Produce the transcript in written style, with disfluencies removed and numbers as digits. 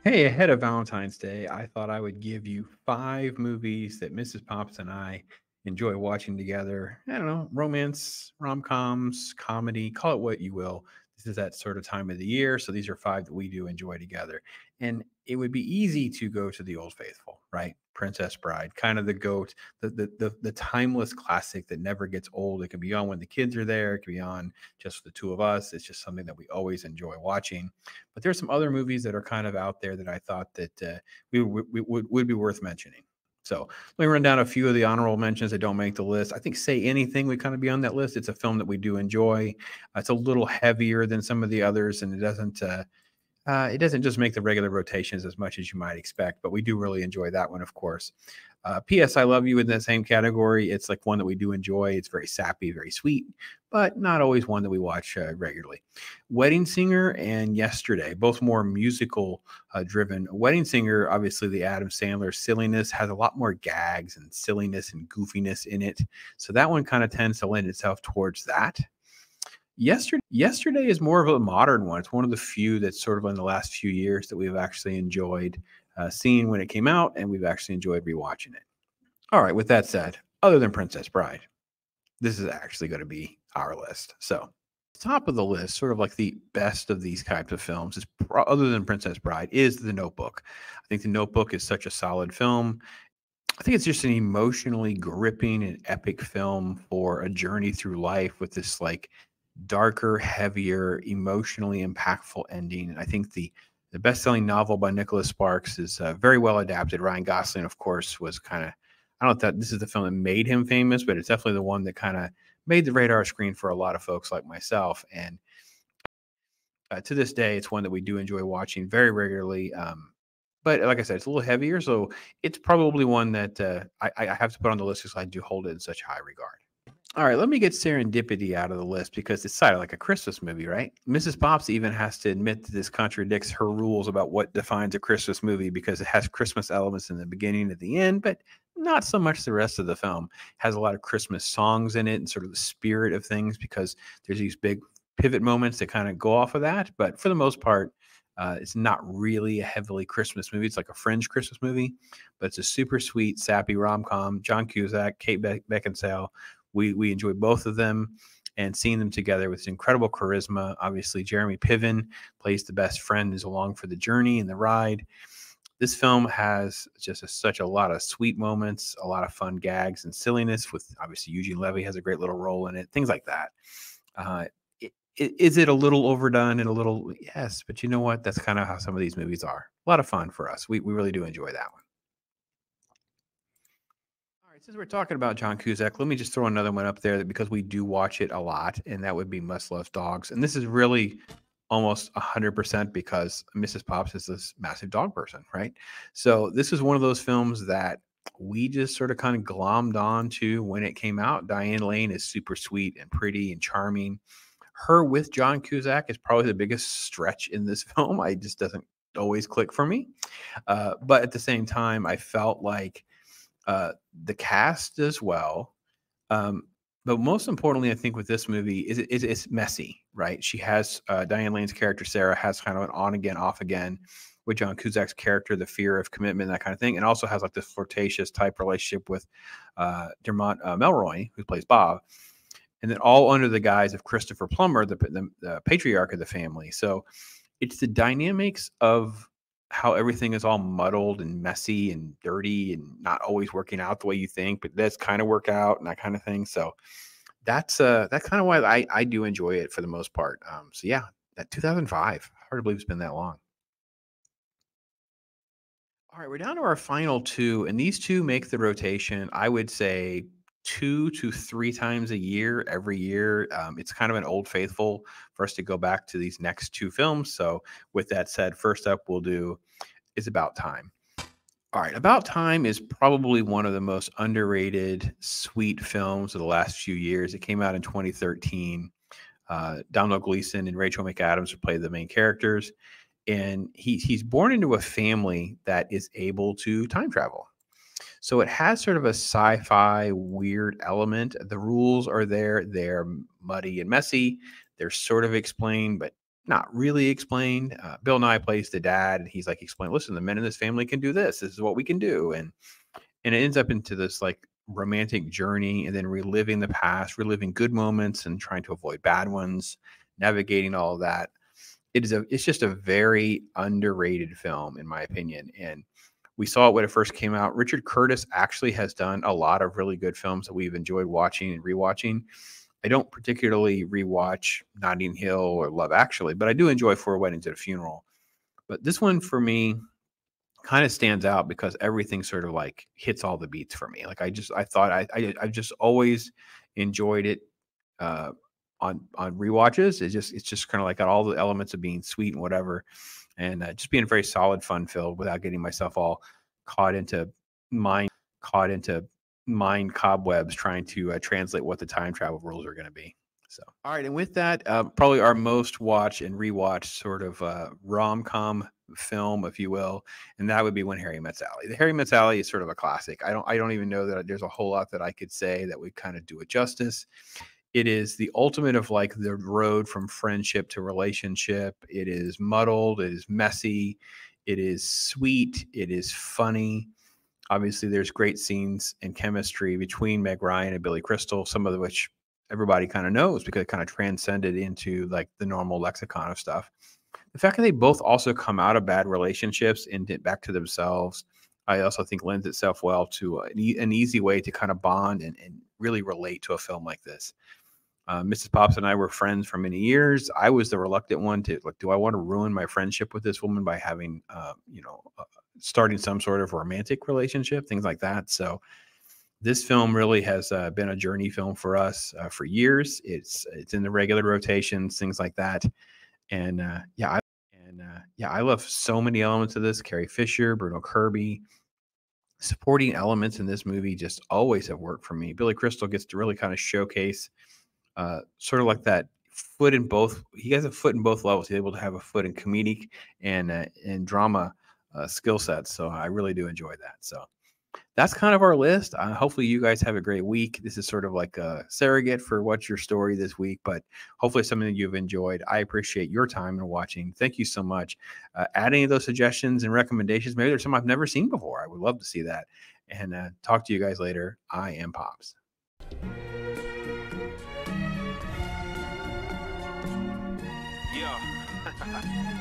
Hey, ahead of Valentine's Day, I thought I would give you five movies that Mrs. Pops and I enjoy watching together. I don't know, romance, rom coms, comedy, call it what you will. This is that sort of time of the year. So these are five that we do enjoy together. And it would be easy to go to the Old Faithful, right? Princess Bride, kind of the goat, the timeless classic that never gets old. It can be on when the kids are there, it can be on just the two of us. It's just something that we always enjoy watching. But there's some other movies that are kind of out there that I thought that we would be worth mentioning. So let me run down a few of the honorable mentions that don't make the list. I think Say Anything would kind of be on that list. It's a film that we do enjoy. It's a little heavier than some of the others, and it doesn't just make the regular rotations as much as you might expect, but we do really enjoy that one, of course. P.S. I Love You in that same category. It's like one that we do enjoy. It's very sappy, very sweet, but not always one that we watch regularly. Wedding Singer and Yesterday, both more musical driven. Wedding Singer, obviously, the Adam Sandler silliness has a lot more gags and silliness and goofiness in it. So that one kind of tends to lend itself towards that. Yesterday is more of a modern one. It's one of the few that's sort of in the last few years that we've actually enjoyed seeing when it came out, and we've actually enjoyed rewatching it. All right, with that said, other than Princess Bride, this is actually going to be our list. So, top of the list, sort of like the best of these types of films, is other than Princess Bride, is The Notebook. I think The Notebook is such a solid film. I think it's just an emotionally gripping and epic film for a journey through life with this like darker, heavier, emotionally impactful ending. And I think the best-selling novel by Nicholas Sparks is very well adapted. Ryan Gosling, of course, was kind of I don't know if that this is the film that made him famous, but it's definitely the one that kind of made the radar screen for a lot of folks like myself. And to this day, it's one that we do enjoy watching very regularly. But like I said, it's a little heavier, so it's probably one that I have to put on the list because I do hold it in such high regard. All right, let me get Serendipity out of the list because it's sort of like a Christmas movie, right? Mrs. Pops even has to admit that this contradicts her rules about what defines a Christmas movie because it has Christmas elements in the beginning and at the end, but not so much the rest of the film. It has a lot of Christmas songs in it and sort of the spirit of things because there's these big pivot moments that kind of go off of that. But for the most part, it's not really a heavily Christmas movie. It's like a fringe Christmas movie, but it's a super sweet, sappy rom com. John Cusack, Kate Beckinsale. We enjoy both of them and seeing them together with incredible charisma. Obviously, Jeremy Piven plays the best friend, is along for the journey and the ride. This film has just such a lot of sweet moments, a lot of fun gags and silliness. With obviously Eugene Levy has a great little role in it, things like that. Uh, is it a little overdone and a little yes, but you know what? That's kind of how some of these movies are. A lot of fun for us. We really do enjoy that one. All right, since we're talking about John Cusack, let me just throw another one up there because we do watch it a lot, and that would be Must Love Dogs. And this is really almost 100% because Mrs. Pops is this massive dog person, right? So this is one of those films that we just sort of kind of glommed on to when it came out. Diane Lane is super sweet and pretty and charming. Her with John Cusack is probably the biggest stretch in this film. I just doesn't always click for me. But at the same time, I felt like the cast as well. Um, but most importantly, I think with this movie is it's messy, right? She has Diane Lane's character Sarah has kind of an on again, off again with John Cusack's character, the fear of commitment, that kind of thing, and also has like this flirtatious type relationship with Dermot Melroy, who plays Bob, and then all under the guise of Christopher Plummer, the patriarch of the family. So it's the dynamics of how everything is all muddled and messy and dirty and not always working out the way you think, but that's kind of work out and that kind of thing. So that's kind of why I do enjoy it for the most part. So yeah, that 2005. Hard to believe it's been that long. All right, we're down to our final two, and these two make the rotation. I would say 2 to 3 times a year, every year. It's kind of an old faithful for us to go back to these next two films. So, with that said, first up, we'll do is About Time. All right, About Time is probably one of the most underrated, sweet films of the last few years. It came out in 2013. Domhnall Gleeson and Rachel McAdams play the main characters, and he's born into a family that is able to time travel. So it has sort of a sci-fi weird element. The rules are there; they're muddy and messy. They're sort of explained, but not really explained. Bill Nye plays the dad, and he's like, explain, listen, the men in this family can do this. This is what we can do. And it ends up into this like romantic journey, and then reliving the past, reliving good moments and trying to avoid bad ones, navigating all of that. It's just a very underrated film, in my opinion. And we saw it when it first came out. Richard Curtis actually has done a lot of really good films that we've enjoyed watching and rewatching. I don't particularly rewatch Notting Hill or Love Actually, but I do enjoy Four Weddings and a Funeral. But this one for me kind of stands out because everything sort of like hits all the beats for me. Like I thought I've just always enjoyed it uh, on rewatches. It's just kind of like got all the elements of being sweet and whatever, and just being very solid, fun filled without getting myself all caught into mind caught into mind cobwebs trying to translate what the time travel rules are going to be. So, all right, and with that, probably our most watched and rewatched sort of rom com film, if you will, and that would be When Harry Met Sally. The Harry Met Sally is sort of a classic. I don't even know that there's a whole lot that I could say that would kind of do it justice. It is the ultimate of like the road from friendship to relationship. It is muddled. It is messy. It is sweet. It is funny. Obviously, there's great scenes and chemistry between Meg Ryan and Billy Crystal, some of which everybody kind of knows because it kind of transcended into like the normal lexicon of stuff. The fact that they both also come out of bad relationships and get back to themselves, I also think lends itself well to an easy way to kind of bond and really relate to a film like this. Mrs. Pops and I were friends for many years. I was the reluctant one to like, do I want to ruin my friendship with this woman by having, starting some sort of romantic relationship, things like that. So this film really has been a journey film for us for years. It's in the regular rotations, things like that. And I love so many elements of this. Carrie Fisher, Bruno Kirby, supporting elements in this movie just always have worked for me. Billy Crystal gets to really kind of showcase sort of like that foot in both. He has a foot in both levels. He's able to have a foot in comedic and drama skill sets. So I really do enjoy that. So that's kind of our list. Hopefully you guys have a great week. This is sort of like a surrogate for what's your story this week, but hopefully something that you've enjoyed. I appreciate your time and watching. Thank you so much. Add any of those suggestions and recommendations. Maybe there's some I've never seen before. I would love to see that. And talk to you guys later. I am Pops. Yeah.